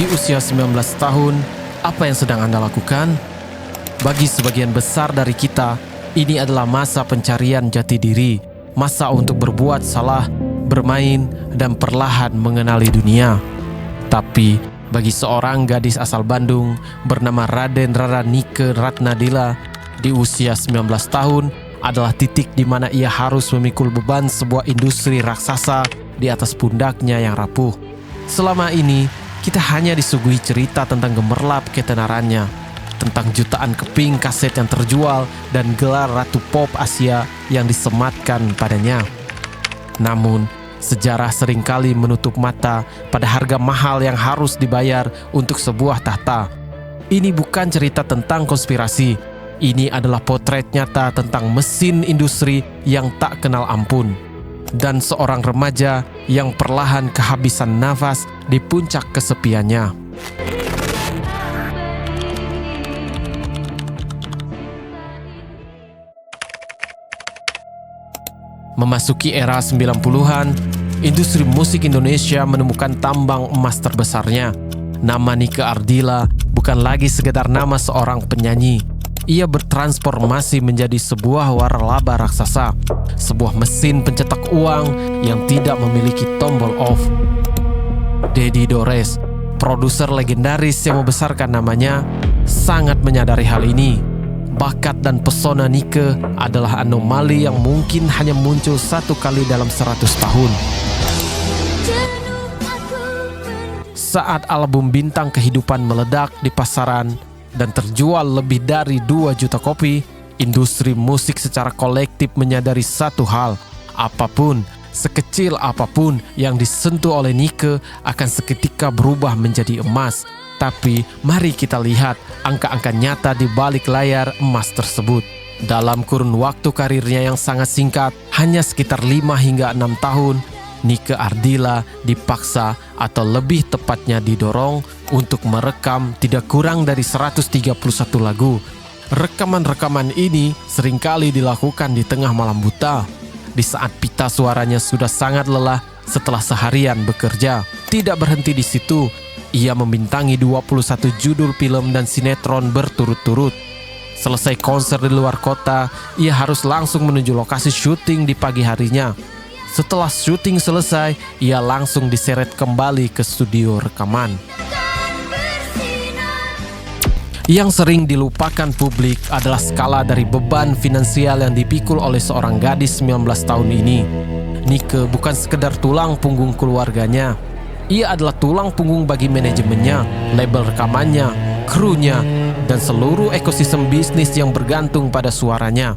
Di usia 19 tahun, apa yang sedang Anda lakukan? Bagi sebagian besar dari kita, ini adalah masa pencarian jati diri, masa untuk berbuat salah, bermain, dan perlahan mengenali dunia. Tapi, bagi seorang gadis asal Bandung bernama Raden Rara Nike Ratnadila, di usia 19 tahun adalah titik di mana ia harus memikul beban sebuah industri raksasa di atas pundaknya yang rapuh. Selama ini, kita hanya disuguhi cerita tentang gemerlap ketenarannya, tentang jutaan keping kaset yang terjual dan gelar Ratu Pop Asia yang disematkan padanya. Namun, sejarah seringkali menutup mata pada harga mahal yang harus dibayar untuk sebuah tahta. Ini bukan cerita tentang konspirasi. Ini adalah potret nyata tentang mesin industri yang tak kenal ampun. Dan seorang remaja yang perlahan kehabisan nafas di puncak kesepiannya. Memasuki era 90-an, industri musik Indonesia menemukan tambang emas terbesarnya. Nama Nike Ardila bukan lagi sekedar nama seorang penyanyi. Ia bertransformasi menjadi sebuah waralaba raksasa, sebuah mesin pencetak uang yang tidak memiliki tombol off. Dedi Dores, produser legendaris yang membesarkan namanya, sangat menyadari hal ini. Bakat dan pesona Nike adalah anomali yang mungkin hanya muncul satu kali dalam 100 tahun. Saat album Bintang Kehidupan meledak di pasaran dan terjual lebih dari 2 juta kopi, industri musik secara kolektif menyadari satu hal, apapun, sekecil apapun yang disentuh oleh Nike akan seketika berubah menjadi emas. Tapi mari kita lihat angka-angka nyata di balik layar emas tersebut. Dalam kurun waktu karirnya yang sangat singkat, hanya sekitar 5 hingga 6 tahun, Nike Ardila dipaksa atau lebih tepatnya didorong untuk merekam tidak kurang dari 131 lagu. Rekaman-rekaman ini seringkali dilakukan di tengah malam buta, di saat pita suaranya sudah sangat lelah setelah seharian bekerja. Tidak berhenti di situ, ia membintangi 21 judul film dan sinetron berturut-turut. Selesai konser di luar kota, ia harus langsung menuju lokasi syuting di pagi harinya. Setelah syuting selesai, ia langsung diseret kembali ke studio rekaman. Yang sering dilupakan publik adalah skala dari beban finansial yang dipikul oleh seorang gadis 19 tahun ini. Nike bukan sekedar tulang punggung keluarganya. Ia adalah tulang punggung bagi manajemennya, label rekamannya, krunya, dan seluruh ekosistem bisnis yang bergantung pada suaranya.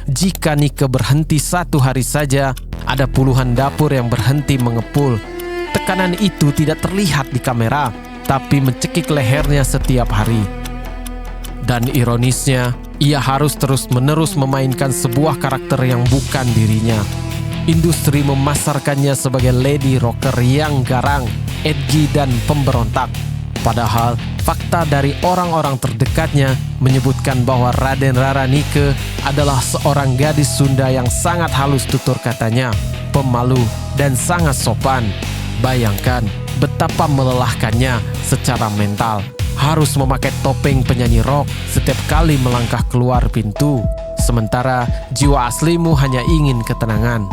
Jika Nike berhenti satu hari saja, ada puluhan dapur yang berhenti mengepul. Tekanan itu tidak terlihat di kamera, tapi mencekik lehernya setiap hari. Dan ironisnya, ia harus terus-menerus memainkan sebuah karakter yang bukan dirinya. Industri memasarkannya sebagai lady rocker yang garang, edgy, dan pemberontak. Padahal, fakta dari orang-orang terdekatnya menyebutkan bahwa Raden Rara Nike adalah seorang gadis Sunda yang sangat halus tutur katanya, pemalu, dan sangat sopan. Bayangkan betapa melelahkannya secara mental. Harus memakai topeng penyanyi rock setiap kali melangkah keluar pintu. Sementara jiwa aslimu hanya ingin ketenangan.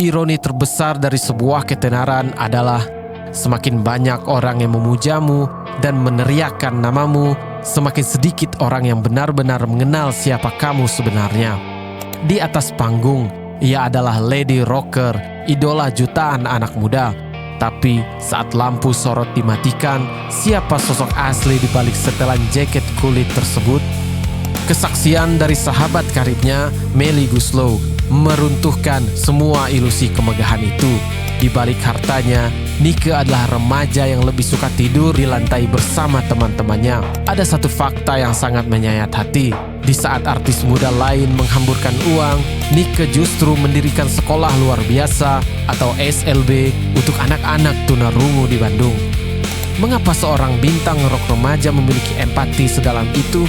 Ironi terbesar dari sebuah ketenaran adalah semakin banyak orang yang memujamu dan meneriakkan namamu, semakin sedikit orang yang benar-benar mengenal siapa kamu sebenarnya. Di atas panggung, ia adalah lady rocker, idola jutaan anak muda. Tapi saat lampu sorot dimatikan, siapa sosok asli di balik setelan jaket kulit tersebut? Kesaksian dari sahabat karibnya, Melly Goeslaw, meruntuhkan semua ilusi kemegahan itu. Di balik hartanya, Nike adalah remaja yang lebih suka tidur di lantai bersama teman-temannya. Ada satu fakta yang sangat menyayat hati. Di saat artis muda lain menghamburkan uang, Nike justru mendirikan sekolah luar biasa atau SLB untuk anak-anak tunarungu di Bandung. Mengapa seorang bintang rock remaja memiliki empati sedalam itu?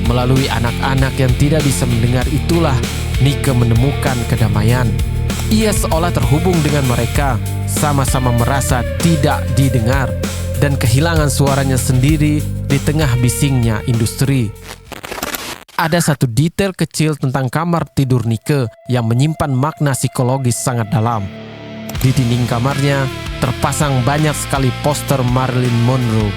Melalui anak-anak yang tidak bisa mendengar itulah Nike menemukan kedamaian. Ia seolah terhubung dengan mereka, sama-sama merasa tidak didengar dan kehilangan suaranya sendiri di tengah bisingnya industri. Ada satu detail kecil tentang kamar tidur Nike yang menyimpan makna psikologis sangat dalam. Di dinding kamarnya terpasang banyak sekali poster Marilyn Monroe.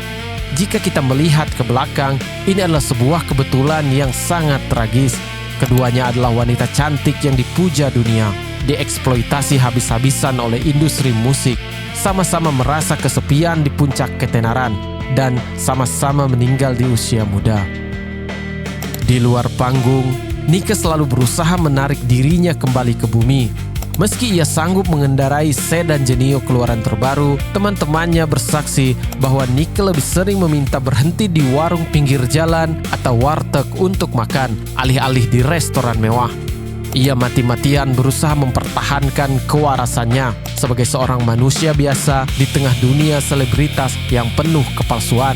Jika kita melihat ke belakang, ini adalah sebuah kebetulan yang sangat tragis. Keduanya adalah wanita cantik yang dipuja dunia, dieksploitasi habis-habisan oleh industri musik, sama-sama merasa kesepian di puncak ketenaran, dan sama-sama meninggal di usia muda. Di luar panggung, Nike selalu berusaha menarik dirinya kembali ke bumi. Meski ia sanggup mengendarai sedan Genio keluaran terbaru, teman-temannya bersaksi bahwa Nike lebih sering meminta berhenti di warung pinggir jalan atau warteg untuk makan, alih-alih di restoran mewah. Ia mati-matian berusaha mempertahankan kewarasannya sebagai seorang manusia biasa di tengah dunia selebritas yang penuh kepalsuan.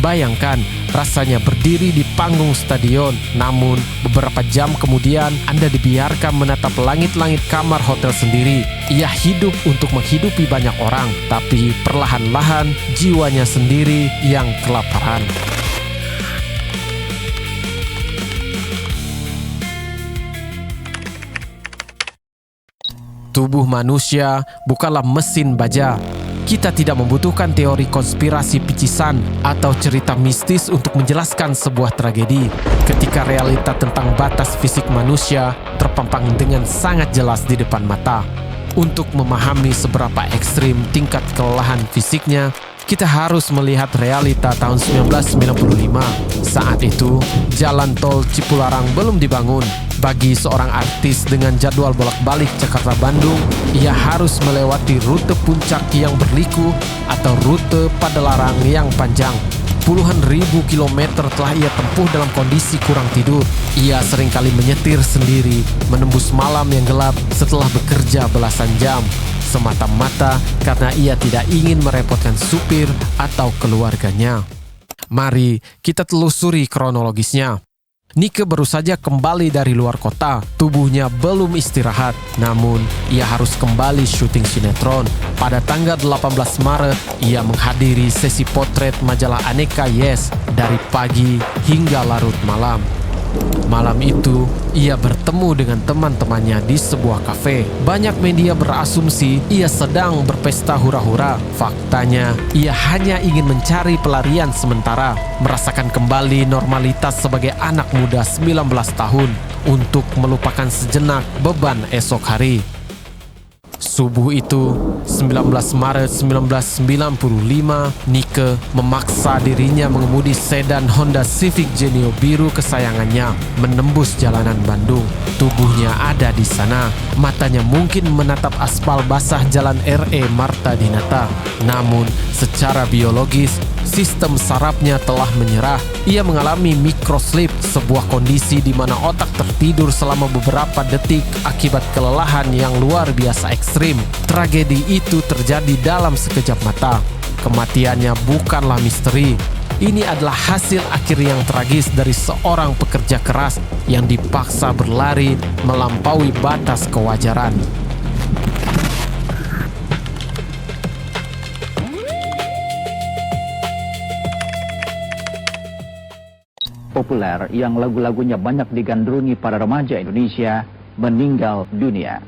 Bayangkan rasanya berdiri di panggung stadion, namun beberapa jam kemudian Anda dibiarkan menatap langit-langit kamar hotel sendiri. Ia hidup untuk menghidupi banyak orang, tapi perlahan-lahan jiwanya sendiri yang kelaparan. Tubuh manusia bukanlah mesin baja. Kita tidak membutuhkan teori konspirasi picisan atau cerita mistis untuk menjelaskan sebuah tragedi, ketika realita tentang batas fisik manusia terpampang dengan sangat jelas di depan mata. Untuk memahami seberapa ekstrim tingkat kelelahan fisiknya, kita harus melihat realita tahun 1995. Saat itu, jalan tol Cipularang belum dibangun. Bagi seorang artis dengan jadwal bolak-balik Jakarta-Bandung, ia harus melewati rute puncak yang berliku atau rute Padalarang yang panjang. Puluhan ribu kilometer telah ia tempuh dalam kondisi kurang tidur. Ia seringkali menyetir sendiri, menembus malam yang gelap setelah bekerja belasan jam, semata-mata karena ia tidak ingin merepotkan supir atau keluarganya. Mari kita telusuri kronologisnya. Nike baru saja kembali dari luar kota, tubuhnya belum istirahat, namun ia harus kembali syuting sinetron. Pada tanggal 18 Maret, ia menghadiri sesi potret majalah Aneka Yes dari pagi hingga larut malam. Malam itu, ia bertemu dengan teman-temannya di sebuah kafe. Banyak media berasumsi ia sedang berpesta hura-hura. Faktanya, ia hanya ingin mencari pelarian sementara, merasakan kembali normalitas sebagai anak muda 19 tahun untuk melupakan sejenak beban esok hari. Subuh itu, 19 Maret 1995, Nike memaksa dirinya mengemudi sedan Honda Civic Genio biru kesayangannya menembus jalanan Bandung. Tubuhnya ada di sana, matanya mungkin menatap aspal basah jalan RE Marta Dinata. Namun, secara biologis, sistem sarafnya telah menyerah. Ia mengalami microslip, sebuah kondisi di mana otak tertidur selama beberapa detik akibat kelelahan yang luar biasa ekstrim. Tragedi itu terjadi dalam sekejap mata. Kematiannya bukanlah misteri. Ini adalah hasil akhir yang tragis dari seorang pekerja keras yang dipaksa berlari melampaui batas kewajaran. Populer yang lagu-lagunya banyak digandrungi para remaja Indonesia meninggal dunia.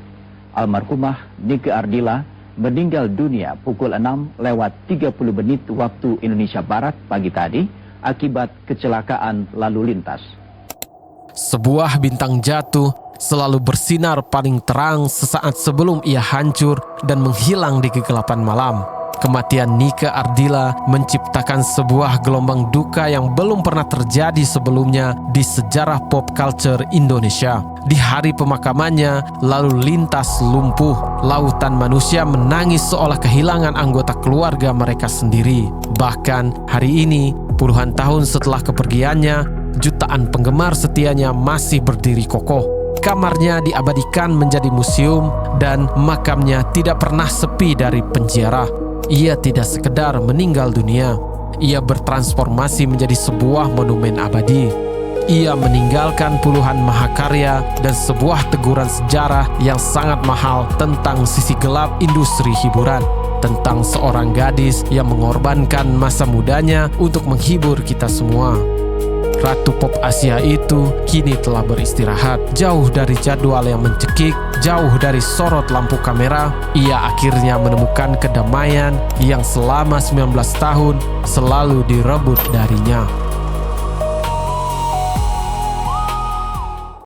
Almarhumah Nike Ardila meninggal dunia pukul 6:30 waktu Indonesia Barat pagi tadi akibat kecelakaan lalu lintas. Sebuah bintang jatuh selalu bersinar paling terang sesaat sebelum ia hancur dan menghilang di kegelapan malam. Kematian Nike Ardila menciptakan sebuah gelombang duka yang belum pernah terjadi sebelumnya di sejarah pop culture Indonesia. Di hari pemakamannya, lalu lintas lumpuh. Lautan manusia menangis seolah kehilangan anggota keluarga mereka sendiri. Bahkan hari ini, puluhan tahun setelah kepergiannya, jutaan penggemar setianya masih berdiri kokoh. Kamarnya diabadikan menjadi museum dan makamnya tidak pernah sepi dari penziarah. Ia tidak sekedar meninggal dunia, ia bertransformasi menjadi sebuah monumen abadi. ia meninggalkan puluhan mahakarya dan sebuah teguran sejarah yang sangat mahal tentang sisi gelap industri hiburan, tentang seorang gadis yang mengorbankan masa mudanya untuk menghibur kita semua. Ratu pop Asia itu kini telah beristirahat, jauh dari jadwal yang mencekik, jauh dari sorot lampu kamera. Ia akhirnya menemukan kedamaian yang selama 19 tahun selalu direbut darinya.